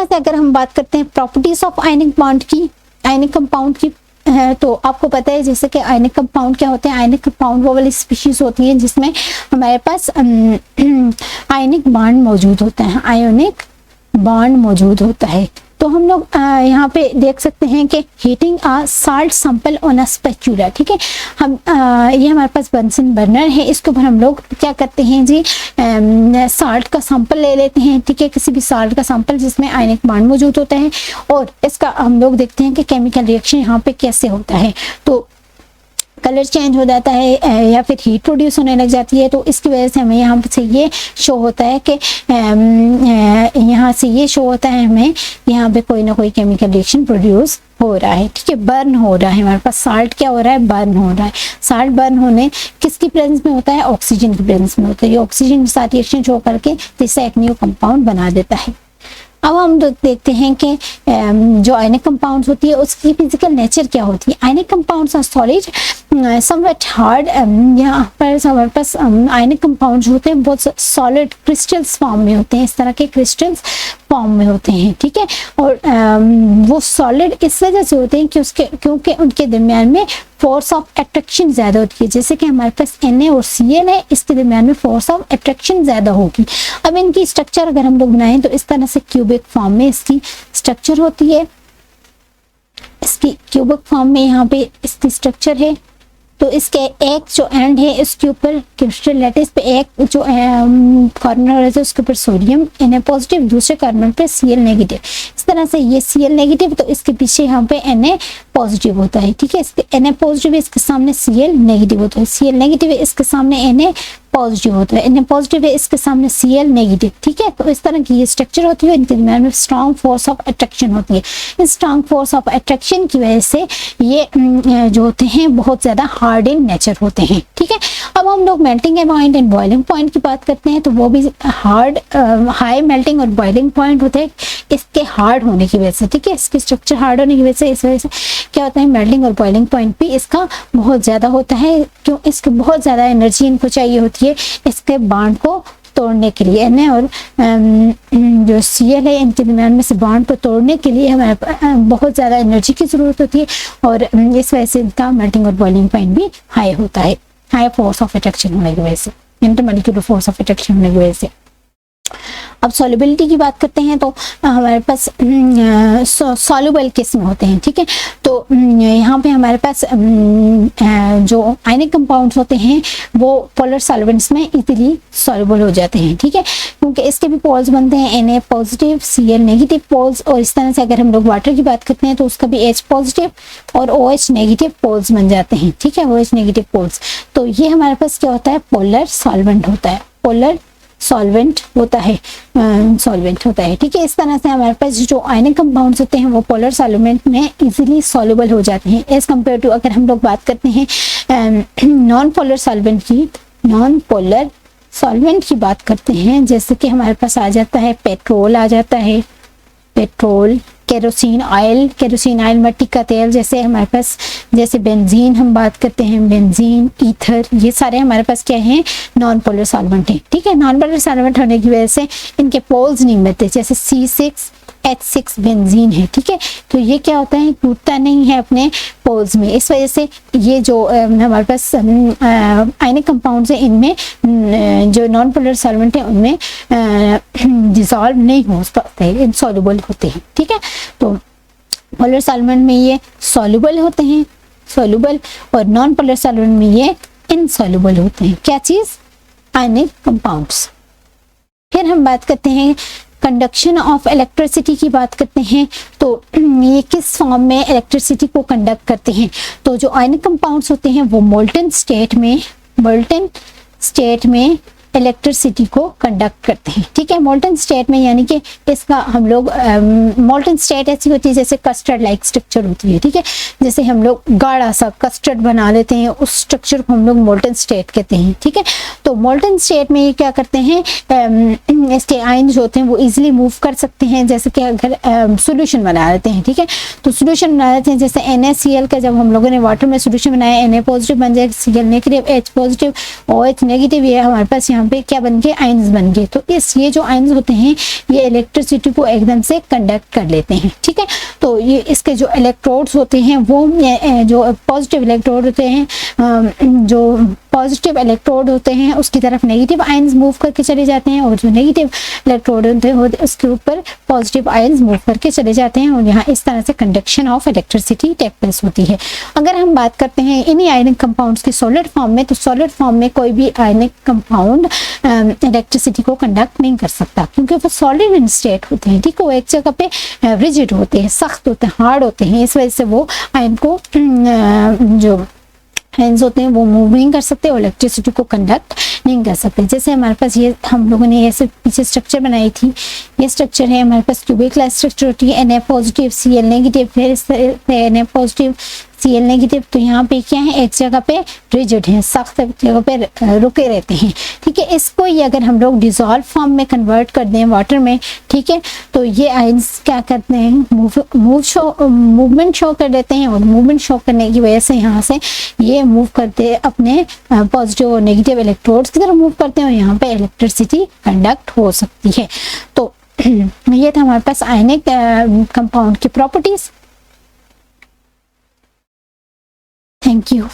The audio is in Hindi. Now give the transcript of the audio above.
तरह से अगर हम बात करते हैं प्रॉपर्टीज ऑफ आयनिक बॉन्ड की, आयनिक कंपाउंड की, तो आपको पता है जैसे कि आयनिक कंपाउंड क्या होते हैं। आयनिक कंपाउंड वो वाली स्पीशीज होती हैं जिसमें हमारे पास आयनिक बॉन्ड मौजूद होता है, आयोनिक बॉन्ड मौजूद होता है। तो हम लोग यहाँ पे देख सकते हैं कि heating a salt sample on a spatula, ठीक है। हम ये हमारे पास बंसन बर्नर है, इसके ऊपर हम लोग क्या करते हैं जी, साल्ट का सैंपल ले लेते हैं, ठीक है, किसी भी साल्ट का सैंपल जिसमें आयनिक बॉन्ड मौजूद होता है, और इसका हम लोग देखते हैं कि केमिकल रिएक्शन यहाँ पे कैसे होता है। तो कलर चेंज हो जाता है या फिर हीट प्रोड्यूस होने लग जाती है। तो इसकी वजह से हमें यहाँ से ये शो होता है कि यहाँ से ये शो होता है हमें यहाँ पे कोई ना कोई केमिकल रिएक्शन प्रोड्यूस हो रहा है, ठीक है, बर्न हो रहा है। हमारे पास साल्ट क्या हो रहा है, बर्न हो रहा है। साल्ट बर्न होने किसकी प्रेजेंस में होता है, ऑक्सीजन की प्रेजेंस में होता है। ये ऑक्सीजन के साथ रिएक्शन शो करके जिससे एक न्यू कंपाउंड बना देता है। अब हम देखते हैं कि जो आयनिक कंपाउंड्स होती है उसकी फिजिकल नेचर क्या होती है। Ionic compounds are solid somewhat hard. यहाँ पर हमारे पास आयनिक कंपाउंड्स होते हैं बहुत सॉलिड क्रिस्टल्स फॉर्म में होते हैं, इस तरह के क्रिस्टल्स फॉर्म में होते हैं, ठीक है। और वो सॉलिड इस वजह से होते हैं कि क्योंकि उनके दरमियान में फोर्स ऑफ अट्रैक्शन ज्यादा होती है। जैसे कि हमारे पास Na और Cl है, इसके दरमियान में फोर्स ऑफ अट्रैक्शन ज्यादा होगी। अब इनकी स्ट्रक्चर अगर हम लोग बनाएं तो इस तरह से क्यूबिक फॉर्म में इसकी स्ट्रक्चर होती है। इसकी क्यूबिक फॉर्म में यहाँ पे इसकी स्ट्रक्चर है। तो इसके एक जो एंड है इसके ऊपर क्रिस्टल लैटिस पे एक जो कॉर्नर है उसके ऊपर सोडियम Na पॉजिटिव, दूसरे कॉर्नर पे Cl नेगेटिव। इस तरह से ये Cl नेगेटिव तो इसके पीछे यहाँ पे Na पॉजिटिव होता है, ठीक है। इसके Na पॉजिटिव है, इसके सामने Cl नेगेटिव होता है। Cl नेगेटिव है, इसके सामने Na पॉजिटिव होता है। Na पॉजिटिव है, इसके सामने Cl नेगेटिव, ठीक है। तो इस तरह की ये स्ट्रक्चर होती है। इनके दरमियान में स्ट्रॉन्ग फोर्स ऑफ अट्रैक्शन होती है। इस स्ट्रॉन्ग फोर्स ऑफ अट्रैक्शन की वजह से ये जो होते हैं बहुत ज्यादा हार्ड इन नेचर होते हैं, ठीक है। अब हम लोग melting point and boiling point की बात करते हैं तो वो भी हार्ड, हाई मेल्टिंग और बॉइलिंग पॉइंट होते हैं इसके हार्ड होने की वजह से, ठीक है। इसके स्ट्रक्चर हार्ड होने की वजह से इस वजह से क्या होता है, मेल्टिंग और बॉइलिंग पॉइंट भी इसका बहुत ज्यादा होता है। क्यों, इसके बहुत ज्यादा एनर्जी इनको चाहिए होती है इसके बॉन्ड को तोड़ने के लिए। Na और जो Cl है इनके दरमियान में से बॉन्ड को तोड़ने के लिए हमारे बहुत ज़्यादा एनर्जी की ज़रूरत होती है और इस वजह से इनका मेल्टिंग और बॉइलिंग पॉइंट भी हाई होता है, हाई फोर्स ऑफ अट्रैक्शन होने की वजह से, इंटरमॉलिक्यूलर फोर्स ऑफ अट्रैक्शन होने की वजह से। अब सॉल्युबिलिटी की बात करते हैं तो हमारे पास सॉल्युबल किस्म होते हैं, ठीक है। तो यहाँ पे हमारे पास जो आयनिक कंपाउंड्स होते हैं वो पोलर सॉल्वेंट्स में इजीली सॉल्युबल हो जाते हैं, ठीक है, क्योंकि इसके भी पोल्स बनते हैं Na positive Cl negative poles. और इस तरह से अगर हम लोग वाटर की बात करते हैं तो उसका भी H पॉजिटिव और OH नेगेटिव पोल्स बन जाते हैं, ठीक है, OH नेगेटिव पोल्स। तो ये हमारे पास क्या होता है, पोलर सॉल्वेंट होता है, पोलर सॉल्वेंट होता है, सॉल्वेंट होता है, ठीक है। इस तरह से हमारे पास जो आयनिक कंपाउंड्स होते हैं वो पोलर सॉल्वेंट में इजीली सॉल्युबल हो जाते हैं एज कम्पेयर टू अगर हम लोग बात करते हैं नॉन पोलर सॉल्वेंट की। नॉन पोलर सॉल्वेंट की बात करते हैं जैसे कि हमारे पास आ जाता है पेट्रोल, आ जाता है पेट्रोल, केरोसिन ऑयल मिट्टी का तेल, जैसे हमारे पास जैसे बेंजीन हम बात करते हैं, बेंजीन, ईथर, ये सारे हमारे पास क्या हैं, नॉन पोलर सॉल्वेंट हैं, ठीक है। नॉन पोलर सॉल्वेंट होने की वजह से इनके पोल्स नहीं मिलते, जैसे C6H6 बेंजीन है, ठीक है। तो ये क्या होता है, टूटता नहीं है अपने पोल्स में, इस वजह से ये जो हमारे पास आयनिक कंपाउंड्स है इनमें जो नॉन पोलर सॉल्वेंट है उनमें डिसॉल्व नहीं हो पाते, इनसॉल्युबल होते हैं, ठीक है। तो पोलर सॉल्वेंट में ये सॉल्युबल होते हैं, सॉल्युबल, और नॉन पोलर सॉल्वेंट में ये इनसॉल्युबल होते हैं। क्या चीज, आयनिक कंपाउंड्स। फिर हम बात करते हैं कंडक्शन ऑफ इलेक्ट्रिसिटी की बात करते हैं तो ये किस फॉर्म में इलेक्ट्रिसिटी को कंडक्ट करते हैं। तो जो आयनिक कंपाउंड्स होते हैं वो मोल्टन स्टेट में इलेक्ट्रिसिटी को कंडक्ट करते हैं, ठीक है। मोल्टन स्टेट में यानी कि इसका हम लोग मोल्टन स्टेट ऐसी होती है जैसे कस्टर्ड लाइक स्ट्रक्चर होती है, ठीक है। जैसे हम लोग गाढ़ा सा कस्टर्ड बना लेते हैं, उस स्ट्रक्चर को हम लोग मोल्टन स्टेट कहते हैं, ठीक है। तो मोल्टन स्टेट में ये क्या करते हैं, इसके आयन्स होते हैं वो इजीली मूव कर सकते हैं। जैसे कि अगर सोल्यूशन बना लेते हैं, ठीक है, तो सोल्यूशन बना लेते हैं जैसे NaCl का जब हम लोगों ने वाटर में सोल्यूशन बनाया, Na पॉजिटिव बन जाएगा, Cl negative, H positive, OH negative, ये हमारे पास यहाँ यहाँ पे क्या बन गए, आयंस बन गए। तो ये जो आयंस होते हैं ये इलेक्ट्रिसिटी को एकदम से कंडक्ट कर लेते हैं, ठीक है। तो ये इसके जो इलेक्ट्रोड्स होते हैं वो जो पॉजिटिव इलेक्ट्रोड होते हैं, जो पॉजिटिव इलेक्ट्रोड होते हैं उसकी तरफ नेगेटिव आयंस मूव करके चले जाते हैं, और जो नेगेटिव इलेक्ट्रोड होते हैं उसके ऊपर पॉजिटिव आयंस मूव करके चले जाते हैं, और यहाँ इस तरह से conduction of electricity take place होती है। अगर हम बात करते हैं इन्हीं आयनिक कंपाउंड्स की सॉलिड फॉर्म में, तो सॉलिड फॉर्म में कोई भी आयनिक कंपाउंड इलेक्ट्रिसिटी को कंडक्ट नहीं कर सकता, क्योंकि वो सॉलिड इन स्टेट होते हैं, ठीक है। वो एक जगह पे रिजिड होते हैं, सख्त होते हैं, हार्ड होते हैं, इस वजह से वो आयन को जो आयंस होते हैं वो मूव नहीं कर सकते और इलेक्ट्रिसिटी को कंडक्ट नहीं कर सकते। जैसे हमारे पास ये हम लोगों ने ऐसे पीछे स्ट्रक्चर बनाई थी, ये स्ट्रक्चर है हमारे पास क्यूबिकल स्ट्रक्चर होती है, Na पॉजिटिव Cl नेगेटिव, फिर इस तरह से Na पॉजिटिव Cl नेगेटिव। तो यहाँ पे क्या है, एक जगह पे रिजिड है, सख्त जगह पे रुके रहते हैं, ठीक है। इसको ये अगर हम लोग डिजॉल्व फॉर्म में कन्वर्ट कर दें वाटर में, ठीक है, तो ये आयंस क्या करते हैं, मूवमेंट शो कर देते हैं, और मूवमेंट शो करने की वजह से यहाँ से ये मूव करते हैं अपने पॉजिटिव और नेगेटिव इलेक्ट्रोड्स की तरफ मूव करते हैं, और यहाँ पे इलेक्ट्रिसिटी कंडक्ट हो सकती है। तो ये था हमारे पास आयनिक कंपाउंड की प्रॉपर्टीज। Thank you.